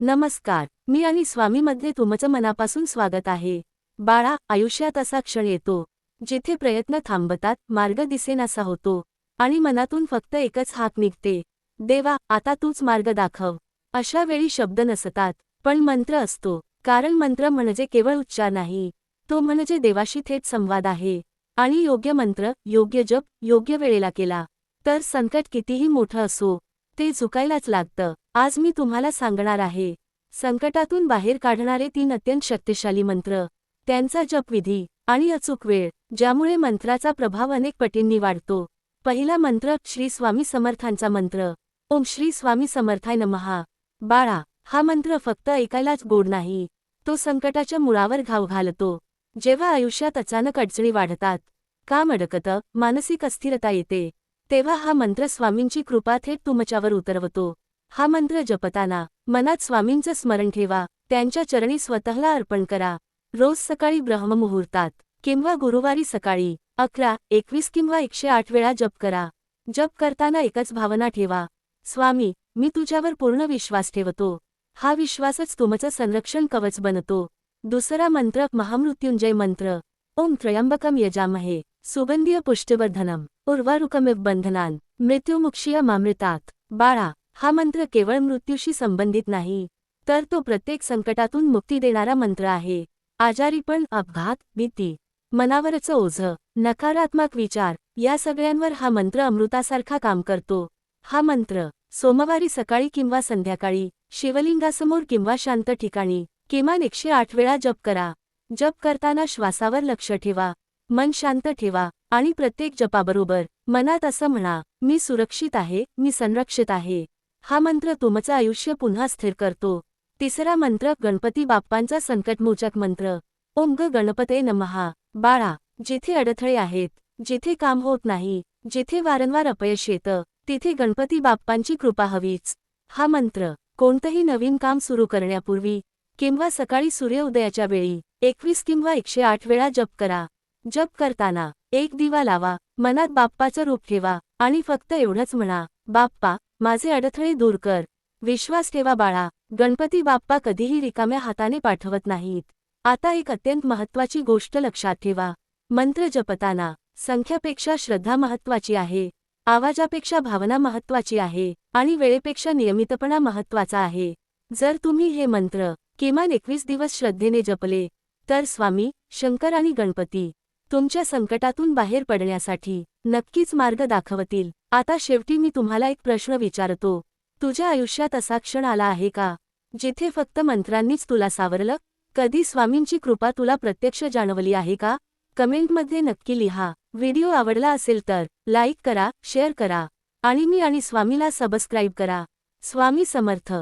नमस्कार, मी आणि स्वामीमध्ये तुमचं मनापासून स्वागत आहे. बाळा, आयुष्यात असा क्षण येतो जिथे प्रयत्न थांबतात, मार्ग दिसेनासा होतो आणि मनातून फक्त एकच हाक निघते, देवा आता तूच मार्ग दाखव. अशा वेळी शब्द नसतात, पण मंत्र असतो. कारण मंत्र म्हणजे केवळ उच्चार नाही, तो म्हणजे देवाशी थेट संवाद आहे. आणि योग्य मंत्र, योग्य जप, योग्य वेळेला केला तर संकट कितीही मोठं असो ते झुकायलाच लागतं. आज मी तुम्हाला सांगणार आहे संकटातून बाहेर काढणारे 3 अत्यंत शक्तिशाली मंत्र, त्यांचा जपविधी आणि अचूक वेळ, ज्यामुळे मंत्राचा प्रभाव अनेक पटींनी वाढतो. पहिला मंत्र, श्री स्वामी समर्थांचा मंत्र. ओम श्री स्वामी समर्थाय नमः. बाळा, हा मंत्र फक्त ऐकायलाच गोड नाही, तो संकटाच्या मुळावर घाव घालतो. जेव्हा आयुष्यात अचानक अडचणी वाढतात, काम अडकतं, मानसिक अस्थिरता येते, तेव्हा हा मंत्र स्वामींची कृपा थेट तुमच्यावर उतरवतो. हा मंत्र जपताना मनात स्वामींचं स्मरण ठेवा, त्यांच्या चरणी स्वतःला अर्पण करा. रोज सकाळी ब्रह्ममुहूर्तात किंवा गुरुवारी सकाळी 11, 21 किंवा 108 वेळा जप करा. जप करताना एकच भावना ठेवा, स्वामी, मी तुझ्यावर पूर्ण विश्वास ठेवतो. हा विश्वासच तुमचं संरक्षण कवच बनतो. दुसरा मंत्र, महामृत्युंजय मंत्र. ओम त्र्यंबकम यजामहे सुगंधीय पुष्टिवर्धनम उर्वारुकमिव बंधनान मृत्युमुक्षीयमामृतात. बाळा, हा मंत्र केवळ मृत्यूशी संबंधित नाही, तर तो प्रत्येक संकटातून मुक्ती देणारा मंत्र आहे. आजारीपण, अपघात, भीती, मनावरचं ओझं, नकारात्मक विचार, या सगळ्यांवर हा मंत्र अमृतासारखा काम करतो. हा मंत्र सोमवारी सकाळी किंवा संध्याकाळी शिवलिंगासमोर किंवा शांत ठिकाणी किमान 108 वेळा जप करा. जप करताना श्वासावर लक्ष ठेवा, मन शांत ठेवा आणि प्रत्येक जपाबरोबर मनात असं म्हणा, मी सुरक्षित आहे, मी संरक्षित आहे. हा मंत्र तुमचं आयुष्य पुन्हा स्थिर करतो. तिसरा मंत्र, गणपती बाप्पांचा संकटमोचक मंत्र. ओम ग गणपते नमः. बाळा, जिथे अडथळे आहेत, जिथे काम होत नाही, जिथे वारंवार अपयश येतं, तिथे गणपती बाप्पांची कृपा हवीच. हा मंत्र कोणतंही नवीन काम सुरू करण्यापूर्वी किंवा सकाळी सूर्योदयाच्या वेळी 21 किंवा 108 वेळा जप करा. जप करताना एक दिवा लावा, मनात बाप्पाचं रूप ठेवा आणि फक्त एवढंच म्हणा, बाप्पा, माझे अडथळे दूर कर. विश्वास ठेवा बाळा, गणपती बाप्पा कधीही रिकाम्या हाताने पाठवत नाहीत. आता एक अत्यंत महत्त्वाची गोष्ट लक्षात ठेवा, मंत्र जपताना संख्यापेक्षा श्रद्धा महत्त्वाची आहे, आवाजापेक्षा भावना महत्त्वाची आहे आणि वेळेपेक्षा नियमितपणा महत्त्वाचा आहे. जर तुम्ही हे मंत्र किमान 21 दिवस श्रद्धेने जपले, तर स्वामी, शंकर आणि गणपती तुमच्या संकटातून बाहेर पडण्यासाठी नक्कीच मार्ग दाखवतील. आता शेवटी मी तुम्हाला एक प्रश्न विचारतो, तुझ्या आयुष्यात असा क्षण आला आहे का, जिथे फक्त मंत्रांनीच तुला सावरलं? कधी स्वामींची कृपा तुला प्रत्यक्ष जाणवली आहे का? कमेंटमध्ये नक्की लिहा. व्हिडिओ आवडला असेल तर लाईक करा, शेअर करा आणि मी आणि स्वामीला सबस्क्राईब करा. स्वामी समर्थ.